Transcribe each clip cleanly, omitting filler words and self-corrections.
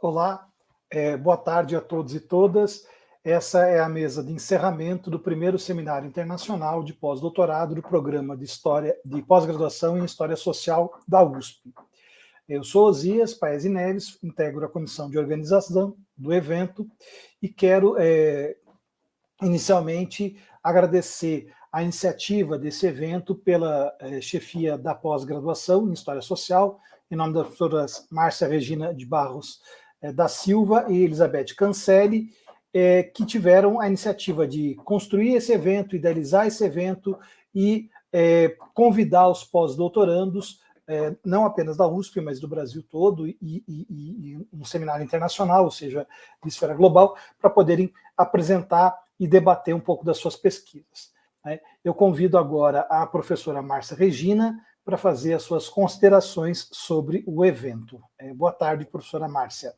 Olá, boa tarde a todos e todas. Essa é a mesa de encerramento do primeiro Seminário Internacional de Pós-Doutorado do Programa de História de Pós-Graduação em História Social da USP. Eu sou Osias Paes Neves, integro a comissão de organização do evento e quero, inicialmente, agradecer a iniciativa desse evento pela chefia da pós-graduação em História Social, em nome das professoras Márcia Regina de Barros da Silva e Elizabeth Cancelli, que tiveram a iniciativa de construir esse evento, idealizar esse evento e convidar os pós-doutorandos, não apenas da USP, mas do Brasil todo, e um seminário internacional, ou seja, de esfera global, para poderem apresentar e debater um pouco das suas pesquisas. Eu convido agora a professora Márcia Regina para fazer as suas considerações sobre o evento. Boa tarde, professora Márcia.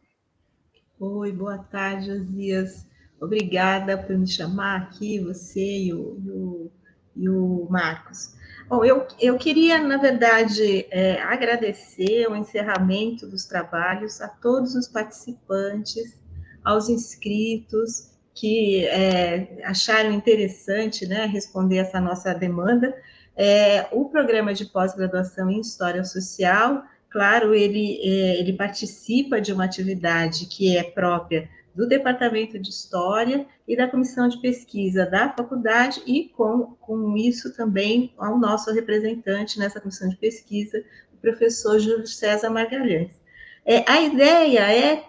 Oi, boa tarde, Osias. Obrigada por me chamar aqui, você e o Marcos. Bom, eu queria, na verdade, agradecer o encerramento dos trabalhos a todos os participantes, aos inscritos que acharam interessante, né, responder essa nossa demanda. O programa de pós-graduação em História Social, claro, ele participa de uma atividade que é própria do Departamento de História e da Comissão de Pesquisa da faculdade, e com isso também ao nosso representante nessa Comissão de Pesquisa, o professor Júlio César Magalhães. A ideia é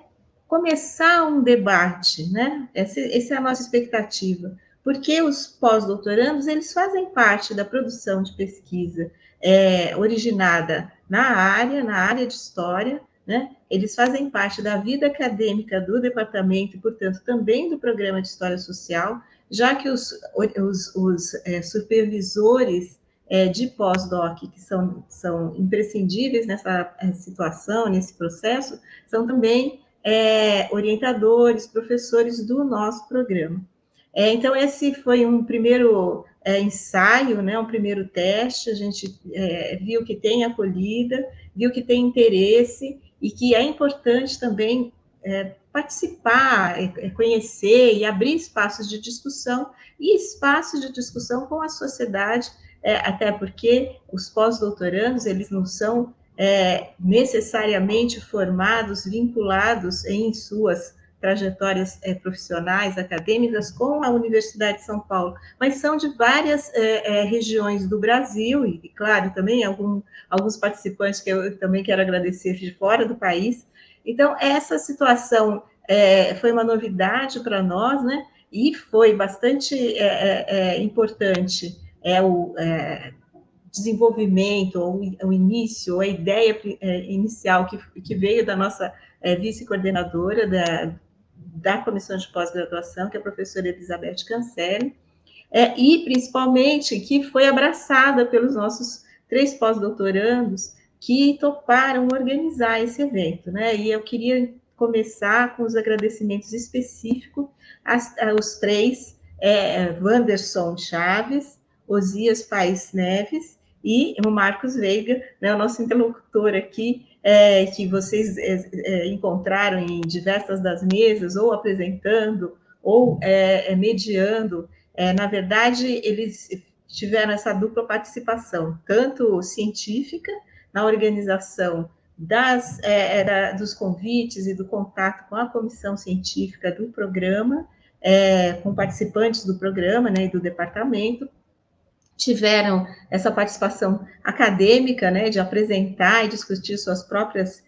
começar um debate, né? Essa é a nossa expectativa, porque os pós-doutorandos, eles fazem parte da produção de pesquisa originada na área de história, né? Eles fazem parte da vida acadêmica do departamento e, portanto, também do programa de história social, já que os supervisores de pós-doc, que são imprescindíveis nessa situação, nesse processo, são também orientadores, professores do nosso programa. Então, esse foi um primeiro ensaio, né, um primeiro teste. A gente viu que tem acolhida, viu que tem interesse e que é importante também participar, conhecer e abrir espaços de discussão com a sociedade, até porque os pós-doutorandos, eles não são necessariamente formados, vinculados em suas trajetórias profissionais, acadêmicas, com a Universidade de São Paulo, mas são de várias regiões do Brasil, e, claro, também alguns participantes que eu também quero agradecer de fora do país. Então, essa situação foi uma novidade para nós, né? E foi bastante importante o desenvolvimento, ou o início, a ideia inicial que veio da nossa vice-coordenadora da Comissão de Pós-Graduação, que é a professora Elizabeth Cancelli, e, principalmente, que foi abraçada pelos nossos 3 pós-doutorandos que toparam organizar esse evento, né? E eu queria começar com os agradecimentos específicos aos 3, Wanderson Chaves, Osias Paes Neves e o Marcos Veiga, né, o nosso interlocutor aqui, que vocês encontraram em diversas das mesas, ou apresentando, ou mediando. Na verdade, eles tiveram essa dupla participação, tanto científica, na organização dos convites e do contato com a comissão científica do programa, com participantes do programa, né, e do departamento, tiveram essa participação acadêmica, né, de apresentar e discutir seus próprios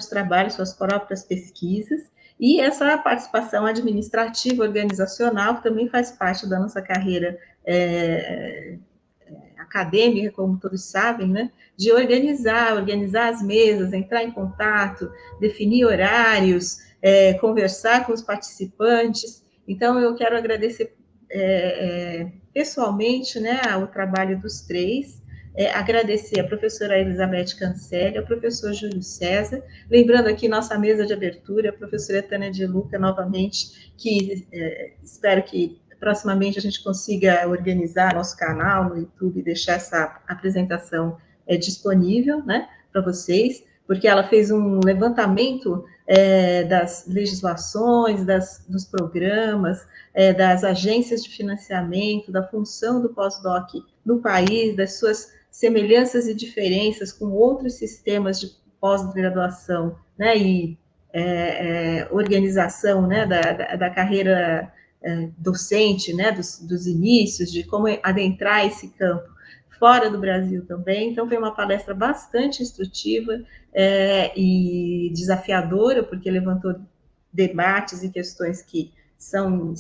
trabalhos, suas próprias pesquisas, e essa participação administrativa, organizacional, que também faz parte da nossa carreira acadêmica, como todos sabem, né, de organizar as mesas, entrar em contato, definir horários, conversar com os participantes. Então, eu quero agradecer pessoalmente, né, o trabalho dos 3, agradecer a professora Elizabeth Cancelli, ao professor Júlio César, lembrando aqui nossa mesa de abertura, a professora Tânia de Luca, novamente, que espero que proximamente a gente consiga organizar nosso canal no YouTube e deixar essa apresentação disponível, né, para vocês, porque ela fez um levantamento das legislações, dos programas, das agências de financiamento, da função do pós-doc no país, das suas semelhanças e diferenças com outros sistemas de pós-graduação, né, e organização, né, da carreira docente, né, dos inícios, de como adentrar esse campo fora do Brasil também. Então, foi uma palestra bastante instrutiva e desafiadora, porque levantou debates e questões que são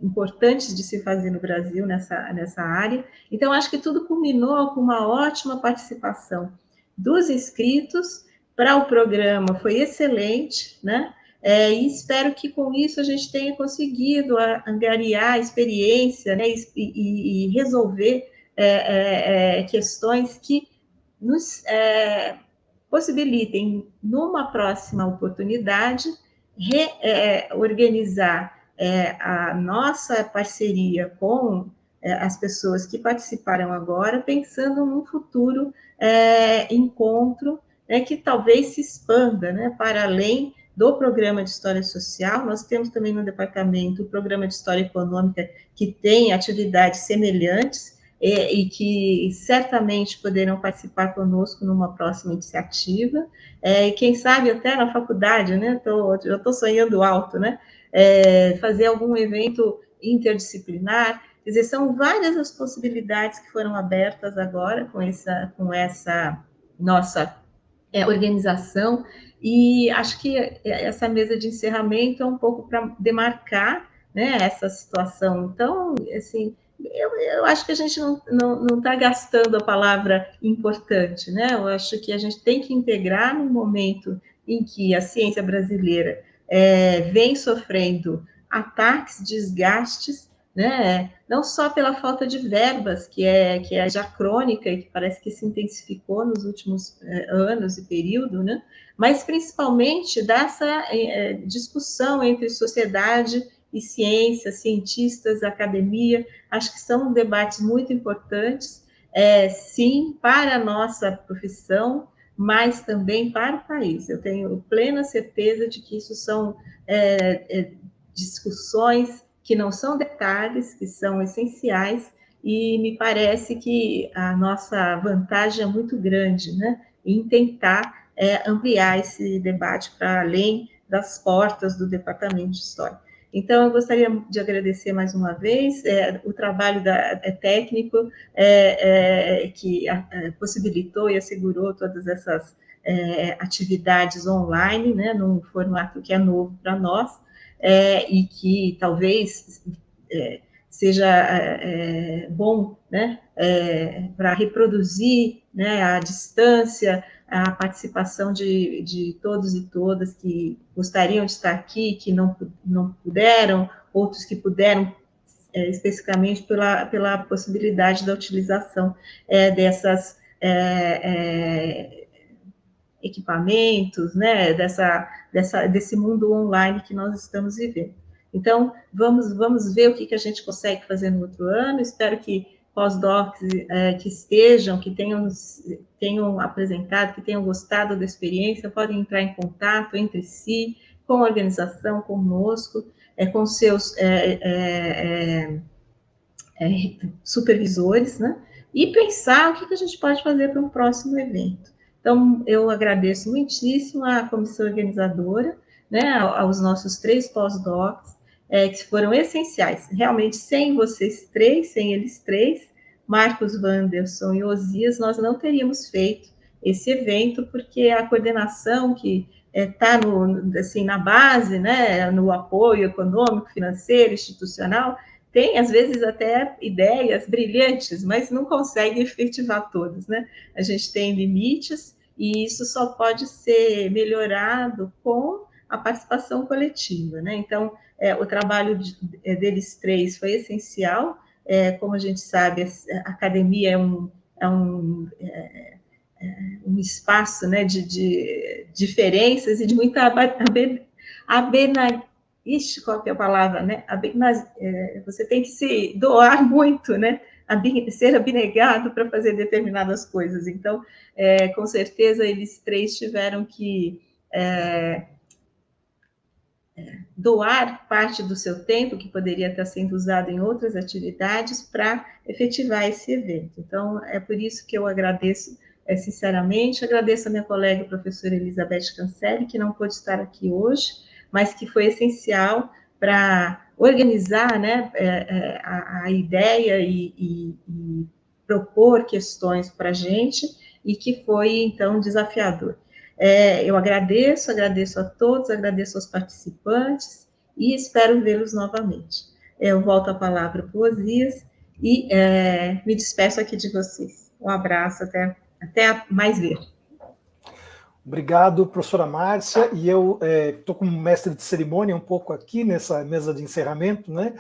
importantes de se fazer no Brasil nessa área. Então, acho que tudo culminou com uma ótima participação dos inscritos para o programa, foi excelente, né? E espero que com isso a gente tenha conseguido angariar experiência, né? E resolver questões que nos possibilitem, numa próxima oportunidade, organizar a nossa parceria com as pessoas que participaram agora, pensando num futuro encontro, né, que talvez se expanda, né, para além do programa de História Social. Nós temos também no departamento o programa de História Econômica, que tem atividades semelhantes, e que certamente poderão participar conosco numa próxima iniciativa, e quem sabe até na faculdade, né, eu estou sonhando alto, né, fazer algum evento interdisciplinar. Quer dizer, são várias as possibilidades que foram abertas agora com essa nossa organização, e acho que essa mesa de encerramento é um pouco para demarcar, né, essa situação. Então, assim, eu acho que a gente não está gastando a palavra importante, né? Eu acho que a gente tem que integrar no momento em que a ciência brasileira vem sofrendo ataques, desgastes, né? Não só pela falta de verbas, que é já crônica e que parece que se intensificou nos últimos anos e período, né? Mas principalmente dessa discussão entre sociedade e ciência, cientistas, academia. Acho que são debates muito importantes, sim, para a nossa profissão, mas também para o país. Eu tenho plena certeza de que isso são discussões que não são detalhes, que são essenciais, e me parece que a nossa vantagem é muito grande, né, em tentar ampliar esse debate para além das portas do Departamento de História. Então, eu gostaria de agradecer mais uma vez o trabalho técnico que possibilitou e assegurou todas essas atividades online, né, num formato que é novo para nós, e que talvez seja bom, né, para reproduzir, né, à distância, a participação de todos e todas que gostariam de estar aqui, que não puderam, outros que puderam, especificamente pela possibilidade da utilização dessas equipamentos, né, desse mundo online que nós estamos vivendo. Então, vamos ver o que a gente consegue fazer no outro ano. Espero que pós-docs que estejam, que tenham apresentado, que tenham gostado da experiência, podem entrar em contato entre si, com a organização, conosco, com seus supervisores, né? E pensar o que a gente pode fazer para um próximo evento. Então, eu agradeço muitíssimo à comissão organizadora, né, aos nossos 3 pós-docs, que foram essenciais. Realmente, sem vocês 3, sem eles 3, Marcos, Wanderson e Osias, nós não teríamos feito esse evento, porque a coordenação que está assim, na base, né, no apoio econômico, financeiro, institucional, tem, às vezes, até ideias brilhantes, mas não consegue efetivar todas, né? A gente tem limites e isso só pode ser melhorado com a participação coletiva, né? Então, o trabalho deles 3 foi essencial. Como a gente sabe, a academia é um espaço, né, de diferenças e de muita Ixi, qual que é a palavra, né? Você tem que se doar muito, né? Ser abnegado para fazer determinadas coisas. Então, com certeza, eles 3 tiveram que doar parte do seu tempo, que poderia estar sendo usado em outras atividades, para efetivar esse evento. Então, é por isso que eu agradeço sinceramente, agradeço a minha colega, a professora Elizabeth Cancelli, que não pôde estar aqui hoje, mas que foi essencial para organizar, né, a ideia e propor questões para a gente, e que foi, então, desafiador. Eu agradeço a todos, agradeço aos participantes e espero vê-los novamente. Eu volto a palavra para o Osias e me despeço aqui de vocês. Um abraço, até mais ver. Obrigado, professora Márcia. E eu estou como mestre de cerimônia um pouco aqui nessa mesa de encerramento, né?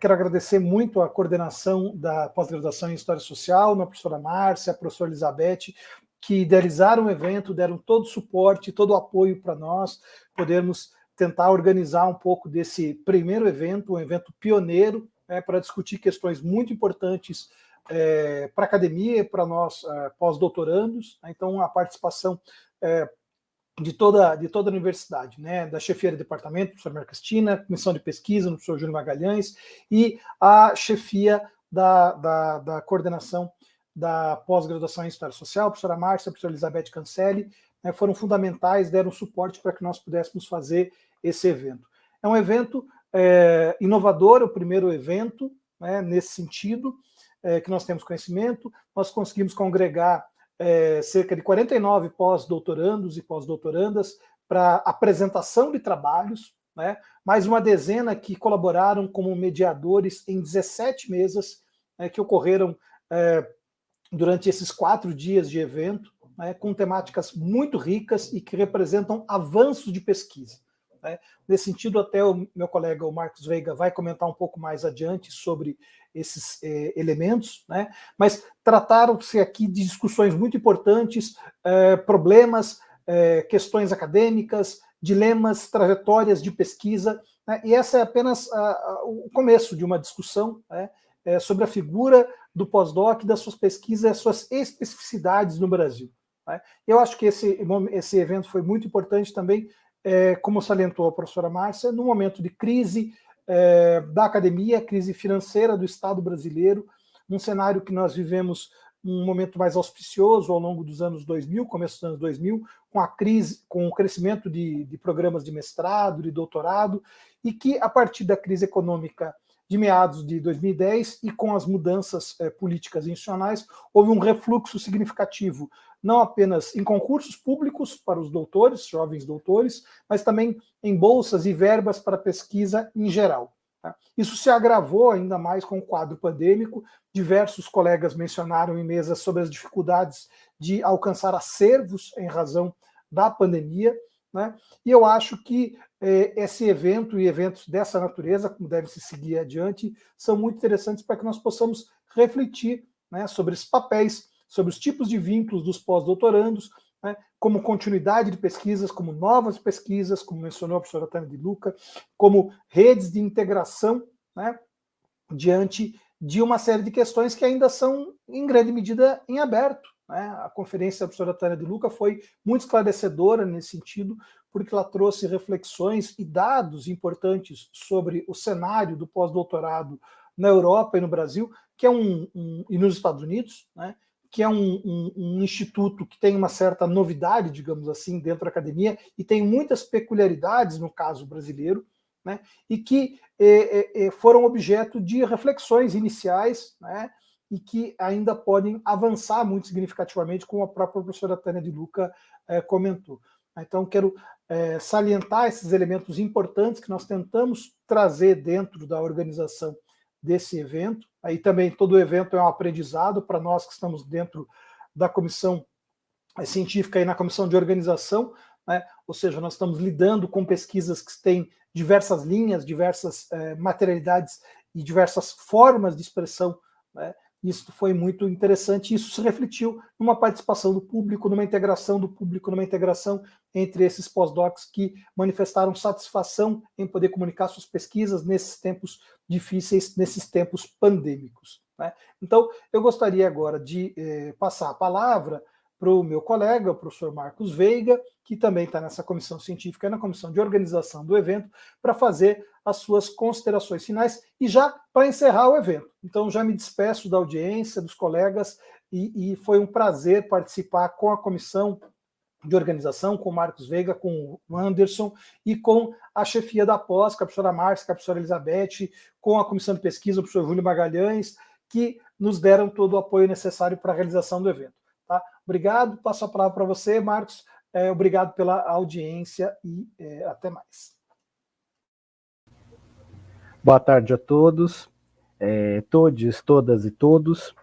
Quero agradecer muito a coordenação da pós-graduação em História Social, a professora Márcia, a professora Elizabeth, que idealizaram o evento, deram todo o suporte, todo o apoio para nós podermos tentar organizar um pouco desse primeiro evento, um evento pioneiro, para discutir questões muito importantes para a academia, para nós pós-doutorandos. Então, a participação de toda a universidade, né, da chefia de departamento, professora Maria Cristina, comissão de pesquisa, no professor Júlio Magalhães, e a chefia da coordenação da pós-graduação em História Social, a professora Márcia, a professora Elizabeth Cancelli, né, foram fundamentais, deram suporte para que nós pudéssemos fazer esse evento. É um evento inovador, o primeiro evento, né, nesse sentido, que nós temos conhecimento. Nós conseguimos congregar cerca de 49 pós-doutorandos e pós-doutorandas para apresentação de trabalhos, né, mais uma dezena que colaboraram como mediadores em 17 mesas que ocorreram durante esses 4 dias de evento, né, com temáticas muito ricas e que representam avanços de pesquisa. Né. Nesse sentido, até o meu colega, o Marcos Veiga, vai comentar um pouco mais adiante sobre esses elementos, né, mas trataram-se aqui de discussões muito importantes, problemas, questões acadêmicas, dilemas, trajetórias de pesquisa, né, e essa é apenas o começo de uma discussão, né, sobre a figura do pós-doc, das suas pesquisas e as suas especificidades no Brasil. Né. Eu acho que esse evento foi muito importante também, como salientou a professora Márcia, no momento de crise da academia, crise financeira do Estado brasileiro, num cenário que nós vivemos um momento mais auspicioso ao longo dos anos 2000, começo dos anos 2000, com a crise, com o crescimento de programas de mestrado, de doutorado, e que a partir da crise econômica de meados de 2010 e com as mudanças políticas institucionais, houve um refluxo significativo, não apenas em concursos públicos para os doutores, jovens doutores, mas também em bolsas e verbas para pesquisa em geral. Tá? Isso se agravou ainda mais com o quadro pandêmico. Diversos colegas mencionaram em mesa sobre as dificuldades de alcançar acervos em razão da pandemia, né? E eu acho que esse evento e eventos dessa natureza, como deve se seguir adiante, são muito interessantes para que nós possamos refletir, né, sobre esses papéis, sobre os tipos de vínculos dos pós-doutorandos, né, como continuidade de pesquisas, como novas pesquisas, como mencionou a professora Tânia de Luca, como redes de integração, né, diante de uma série de questões que ainda são, em grande medida, em aberto. Né? A conferência da professora Tânia de Luca foi muito esclarecedora nesse sentido, porque ela trouxe reflexões e dados importantes sobre o cenário do pós-doutorado na Europa e no Brasil, que é e nos Estados Unidos, né? Que é um instituto que tem uma certa novidade, digamos assim, dentro da academia, e tem muitas peculiaridades no caso brasileiro, né, e que foram objeto de reflexões iniciais, né, e que ainda podem avançar muito significativamente, como a própria professora Tânia de Luca comentou. Então, quero salientar esses elementos importantes que nós tentamos trazer dentro da organização desse evento. Aí também todo o evento é um aprendizado para nós que estamos dentro da comissão científica e na comissão de organização, né? Ou seja, nós estamos lidando com pesquisas que têm diversas linhas, diversas materialidades e diversas formas de expressão, né? Isso foi muito interessante e isso se refletiu numa participação do público, numa integração do público, numa integração entre esses pós-docs que manifestaram satisfação em poder comunicar suas pesquisas nesses tempos difíceis, nesses tempos pandêmicos. Né? Então, eu gostaria agora de passar a palavra para o meu colega, o professor Marcos Veiga, que também está nessa comissão científica e na comissão de organização do evento, para fazer as suas considerações finais e já para encerrar o evento. Então, já me despeço da audiência, dos colegas, e foi um prazer participar com a comissão de organização, com o Marcos Veiga, com o Anderson e com a chefia da pós, com a professora Márcia, com a professora Elizabeth, com a comissão de pesquisa, o professor Júlio Magalhães, que nos deram todo o apoio necessário para a realização do evento. Tá? Obrigado, passo a palavra para você, Marcos. Obrigado pela audiência e até mais. Boa tarde a todos, todas e todos.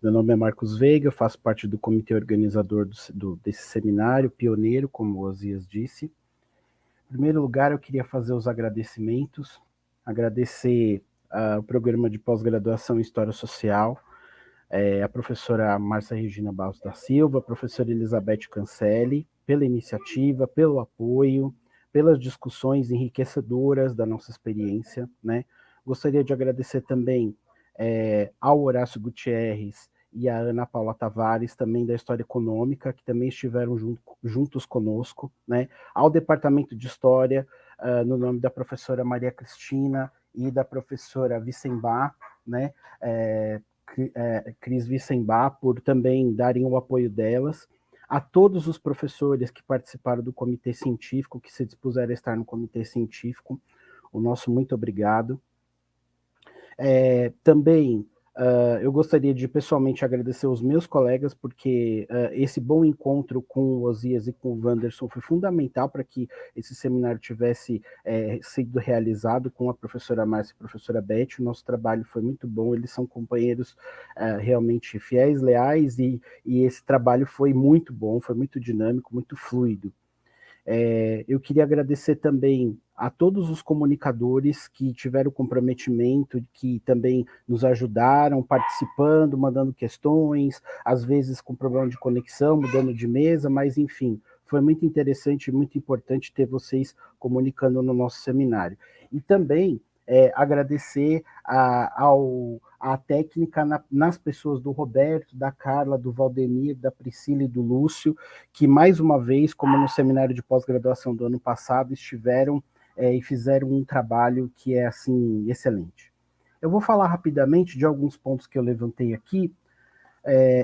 Meu nome é Marcos Veiga, eu faço parte do comitê organizador desse seminário, pioneiro, como o Osias disse. Em primeiro lugar, eu queria fazer os agradecimentos, agradecer ao programa de pós-graduação em História Social, a professora Márcia Regina Barros da Silva, a professora Elizabeth Cancelli, pela iniciativa, pelo apoio, pelas discussões enriquecedoras da nossa experiência, né? Gostaria de agradecer também ao Horácio Gutierrez e a Ana Paula Tavares, também da História Econômica, que também estiveram juntos conosco, né? Ao Departamento de História, no nome da professora Maria Cristina e da professora Wissenbach, né? Cris Wissenbach, por também darem o apoio delas, a todos os professores que participaram do comitê científico, que se dispuseram a estar no comitê científico, o nosso muito obrigado. Também eu gostaria de pessoalmente agradecer aos meus colegas, porque esse bom encontro com o Osias e com o Wanderson foi fundamental para que esse seminário tivesse sido realizado com a professora Márcia e a professora Beth. O nosso trabalho foi muito bom, eles são companheiros realmente fiéis, leais, e esse trabalho foi muito bom, foi muito dinâmico, muito fluido. Eu queria agradecer também a todos os comunicadores que tiveram comprometimento, que também nos ajudaram, participando, mandando questões, às vezes com problema de conexão, mudando de mesa, mas enfim, foi muito interessante e muito importante ter vocês comunicando no nosso seminário. E também agradecer a técnica nas pessoas do Roberto, da Carla, do Valdemir, da Priscila e do Lúcio, que mais uma vez, como no seminário de pós-graduação do ano passado, estiveram e fizeram um trabalho que é, assim, excelente. Eu vou falar rapidamente de alguns pontos que eu levantei aqui,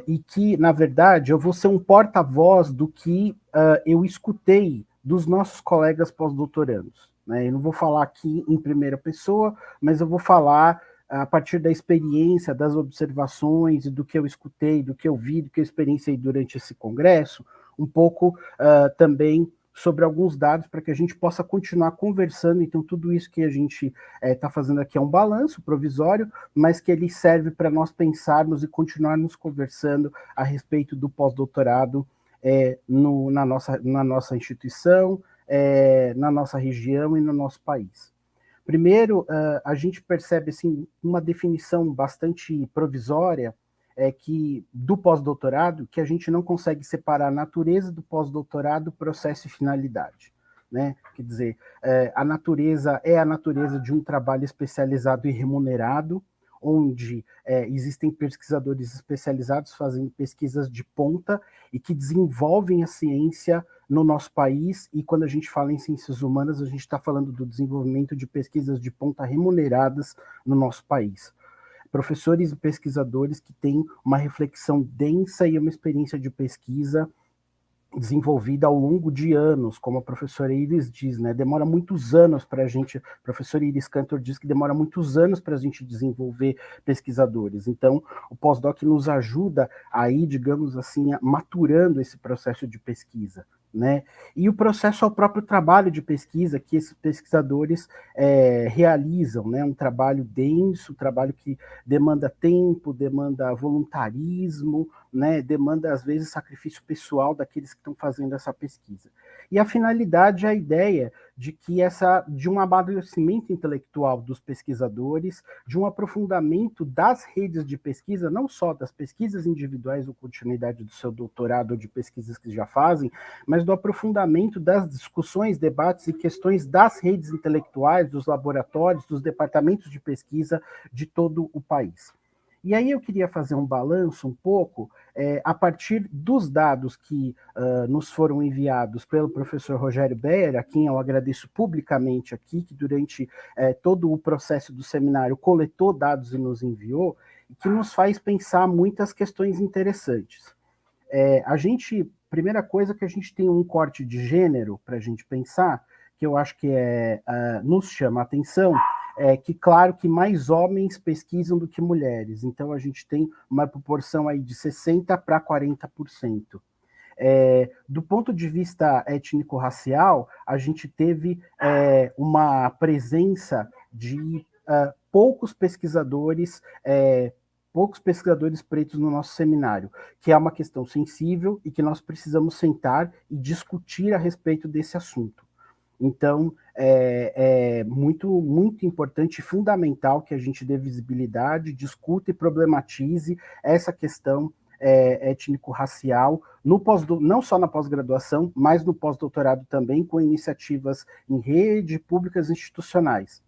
e que, na verdade, eu vou ser um porta-voz do que eu escutei dos nossos colegas pós-doutorandos, né? Eu não vou falar aqui em primeira pessoa, mas eu vou falar a partir da experiência, das observações, e do que eu escutei, do que eu vi, do que eu experienciei durante esse congresso, um pouco também sobre alguns dados para que a gente possa continuar conversando. Então, tudo isso que a gente está fazendo aqui é um balanço provisório, mas que ele serve para nós pensarmos e continuarmos conversando a respeito do pós-doutorado na nossa instituição, na nossa região e no nosso país. Primeiro, a gente percebe assim, uma definição bastante provisória que do pós-doutorado, que a gente não consegue separar a natureza do pós-doutorado, processo e finalidade, né? Quer dizer, a natureza é a natureza de um trabalho especializado e remunerado, onde existem pesquisadores especializados fazendo pesquisas de ponta e que desenvolvem a ciência no nosso país. E quando a gente fala em ciências humanas, a gente está falando do desenvolvimento de pesquisas de ponta remuneradas no nosso país. Professores e pesquisadores que têm uma reflexão densa e uma experiência de pesquisa desenvolvida ao longo de anos, como a professora Iris diz, né? Demora muitos anos para a gente, a professora Iris Cantor diz que demora muitos anos para a gente desenvolver pesquisadores. Então, o pós-doc nos ajuda a ir, digamos assim, maturando esse processo de pesquisa, né? E o processo ao próprio trabalho de pesquisa que esses pesquisadores realizam, né? Um trabalho denso, um trabalho que demanda tempo, demanda voluntarismo, né? Demanda, às vezes, sacrifício pessoal daqueles que estão fazendo essa pesquisa. E a finalidade é a ideia de um amadurecimento intelectual dos pesquisadores, de um aprofundamento das redes de pesquisa, não só das pesquisas individuais ou continuidade do seu doutorado ou de pesquisas que já fazem, mas do aprofundamento das discussões, debates e questões das redes intelectuais, dos laboratórios, dos departamentos de pesquisa de todo o país. E aí eu queria fazer um balanço um pouco a partir dos dados que nos foram enviados pelo professor Rogério Beyer, a quem eu agradeço publicamente aqui, que durante todo o processo do seminário coletou dados e nos enviou, e que nos faz pensar muitas questões interessantes. Primeira coisa que a gente tem um corte de gênero para a gente pensar, que eu acho que nos chama a atenção, que claro que mais homens pesquisam do que mulheres, então a gente tem uma proporção aí de 60% para 40%. Do ponto de vista étnico-racial, a gente teve uma presença de poucos pesquisadores pretos no nosso seminário, que é uma questão sensível e que nós precisamos sentar e discutir a respeito desse assunto. Então, é muito, muito importante e fundamental que a gente dê visibilidade, discuta e problematize essa questão étnico-racial, não só na pós-graduação, mas no pós-doutorado também, com iniciativas em rede, públicas e institucionais.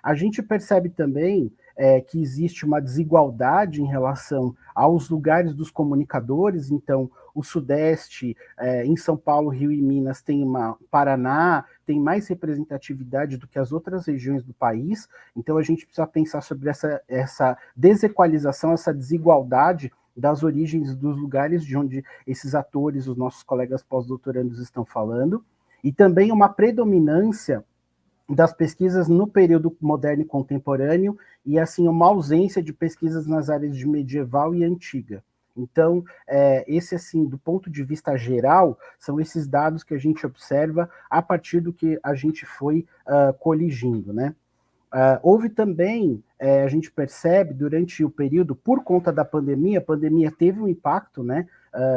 A gente percebe também que existe uma desigualdade em relação aos lugares dos comunicadores, então o Sudeste, em São Paulo, Rio e Minas, Paraná, tem mais representatividade do que as outras regiões do país, então a gente precisa pensar sobre essa desequalização, essa desigualdade das origens dos lugares de onde esses atores, os nossos colegas pós-doutorandos estão falando, e também uma predominância das pesquisas no período moderno e contemporâneo, e assim uma ausência de pesquisas nas áreas de medieval e antiga. Então, esse assim, do ponto de vista geral, são esses dados que a gente observa a partir do que a gente foi coligindo, né? Houve também, a gente percebe, durante o período, por conta da pandemia, a pandemia teve um impacto, né,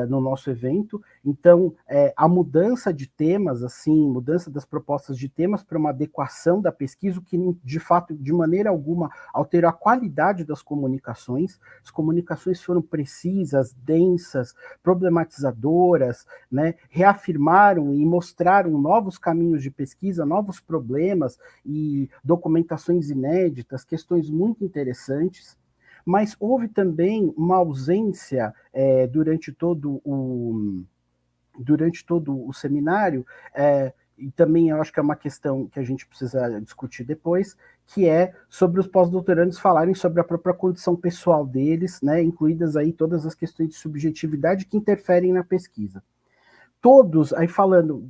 no nosso evento, então a mudança de temas, assim, mudança das propostas de temas para uma adequação da pesquisa, o que de fato, de maneira alguma, alterou a qualidade das comunicações. As comunicações foram precisas, densas, problematizadoras, né, reafirmaram e mostraram novos caminhos de pesquisa, novos problemas e documentações inéditas, questões muito interessantes. Mas houve também uma ausência durante todo o seminário, e também eu acho que é uma questão que a gente precisa discutir depois, que é sobre os pós-doutorandos falarem sobre a própria condição pessoal deles, né, incluídas aí todas as questões de subjetividade que interferem na pesquisa. Todos, aí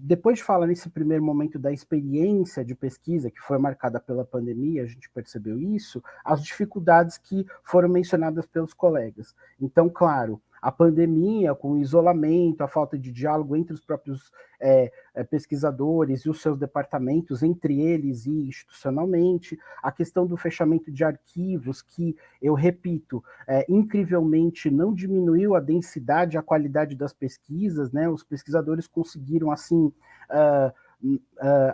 depois de falar nesse primeiro momento da experiência de pesquisa, que foi marcada pela pandemia, a gente percebeu isso, as dificuldades que foram mencionadas pelos colegas. Então, claro, a pandemia, com o isolamento, a falta de diálogo entre os próprios pesquisadores e os seus departamentos, entre eles e institucionalmente, a questão do fechamento de arquivos, que, eu repito, incrivelmente não diminuiu a densidade e a qualidade das pesquisas, né? Os pesquisadores conseguiram, assim,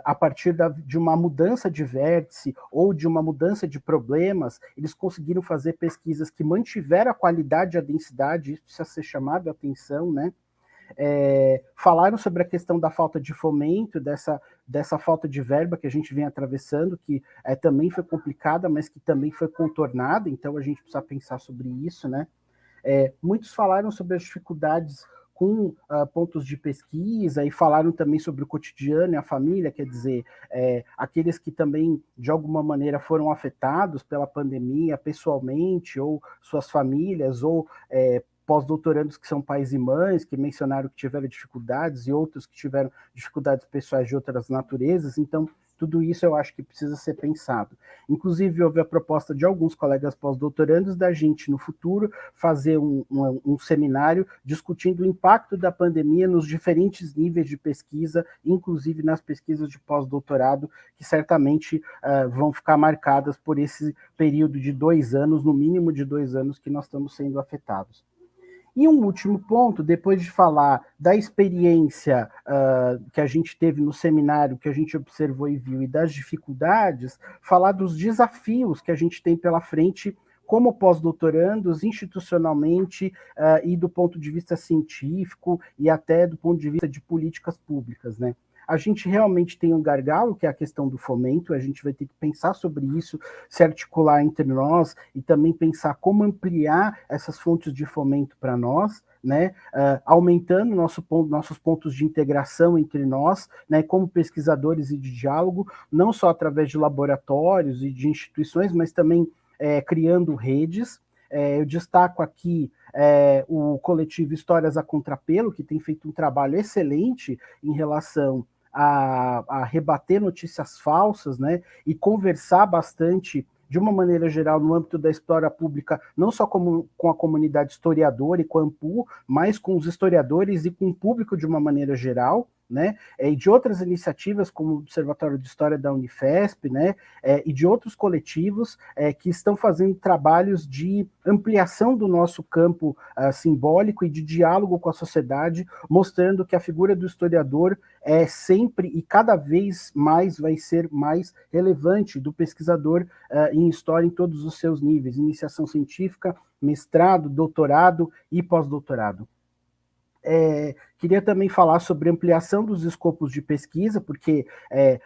a partir de uma mudança de vértice ou de uma mudança de problemas, eles conseguiram fazer pesquisas que mantiveram a qualidade e a densidade, isso precisa ser chamado a atenção, né? Falaram sobre a questão da falta de fomento, dessa falta de verba que a gente vem atravessando, que também foi complicada, mas que também foi contornada, então a gente precisa pensar sobre isso, né? Muitos falaram sobre as dificuldades com pontos de pesquisa e falaram também sobre o cotidiano e a família, quer dizer, aqueles que também, de alguma maneira, foram afetados pela pandemia pessoalmente, ou suas famílias, ou pós-doutorandos que são pais e mães, que mencionaram que tiveram dificuldades, e outros que tiveram dificuldades pessoais de outras naturezas, então tudo isso eu acho que precisa ser pensado. Inclusive, houve a proposta de alguns colegas pós-doutorandos da gente, no futuro, fazer um seminário discutindo o impacto da pandemia nos diferentes níveis de pesquisa, inclusive nas pesquisas de pós-doutorado, que certamente vão ficar marcadas por esse período de 2 anos, no mínimo de 2 anos, que nós estamos sendo afetados. E um último ponto, depois de falar da experiência que a gente teve no seminário, que a gente observou e viu, e das dificuldades, falar dos desafios que a gente tem pela frente como pós-doutorandos, institucionalmente, e do ponto de vista científico, e até do ponto de vista de políticas públicas, né? a gente realmente tem um gargalo, que é a questão do fomento, a gente vai ter que pensar sobre isso, se articular entre nós e também pensar como ampliar essas fontes de fomento para nós, né, aumentando nossos pontos de integração entre nós, né, como pesquisadores e de diálogo, não só através de laboratórios e de instituições, mas também criando redes. Eu destaco aqui o coletivo Histórias a Contrapelo, que tem feito um trabalho excelente em relação a rebater notícias falsas, né, e conversar bastante de uma maneira geral, no âmbito da história pública, não só com a comunidade historiadora e com a AMPU, mas com os historiadores e com o público de uma maneira geral, né, e de outras iniciativas, como o Observatório de História da Unifesp, né, e de outros coletivos que estão fazendo trabalhos de ampliação do nosso campo simbólico e de diálogo com a sociedade, mostrando que a figura do historiador é sempre e cada vez mais vai ser mais relevante do pesquisador em história em todos os seus níveis, iniciação científica, mestrado, doutorado e pós-doutorado. Queria também falar sobre ampliação dos escopos de pesquisa, porque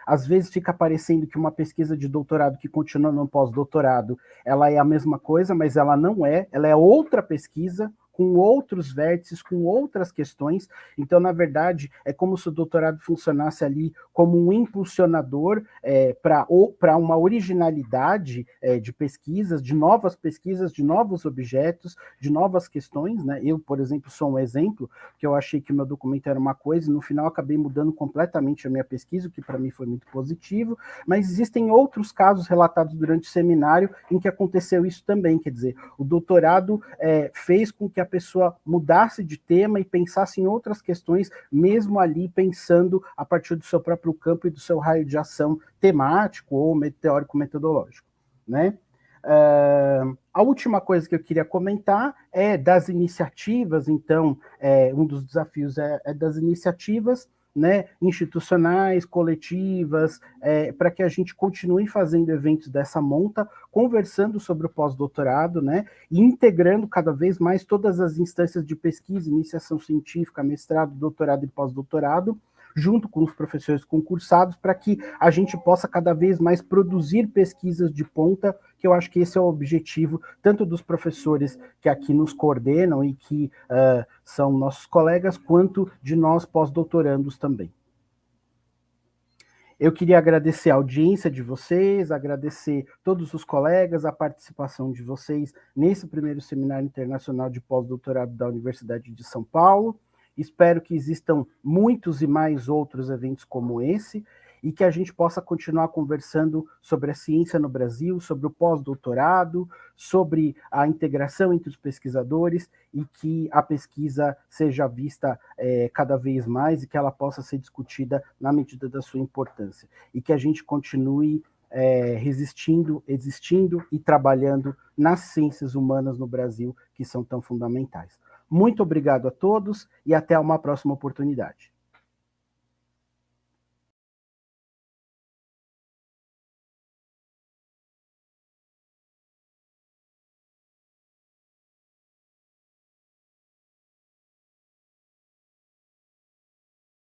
às vezes fica parecendo que uma pesquisa de doutorado que continua no pós-doutorado, ela é a mesma coisa, mas ela não é, ela é outra pesquisa, com outros vértices, com outras questões. Então, na verdade, é como se o doutorado funcionasse ali como um impulsionador para uma originalidade de pesquisas, de novos objetos, de novas questões, né? Eu, por exemplo, sou um exemplo, que eu achei que o meu documento era uma coisa, e no final acabei mudando completamente a minha pesquisa, o que para mim foi muito positivo, mas existem outros casos relatados durante o seminário em que aconteceu isso também, quer dizer, o doutorado fez com que a pessoa mudasse de tema e pensasse em outras questões, mesmo ali pensando a partir do seu próprio campo e do seu raio de ação temático ou teórico-metodológico, né? A última coisa que eu queria comentar é das iniciativas. Então, um dos desafios é das iniciativas, né, institucionais, coletivas, para que a gente continue fazendo eventos dessa monta, conversando sobre o pós-doutorado, né, e integrando cada vez mais todas as instâncias de pesquisa, iniciação científica, mestrado, doutorado e pós-doutorado, junto com os professores concursados, para que a gente possa cada vez mais produzir pesquisas de ponta, que eu acho que esse é o objetivo, tanto dos professores que aqui nos coordenam e que são nossos colegas, quanto de nós pós-doutorandos também. Eu queria agradecer a audiência de vocês, agradecer todos os colegas, a participação de vocês nesse primeiro Seminário Internacional de Pós-Doutorado da Universidade de São Paulo. Espero que existam muitos e mais outros eventos como esse e que a gente possa continuar conversando sobre a ciência no Brasil, sobre o pós-doutorado, sobre a integração entre os pesquisadores e que a pesquisa seja vista cada vez mais e que ela possa ser discutida na medida da sua importância. E que a gente continue resistindo, existindo e trabalhando nas ciências humanas no Brasil, que são tão fundamentais. Muito obrigado a todos e até uma próxima oportunidade.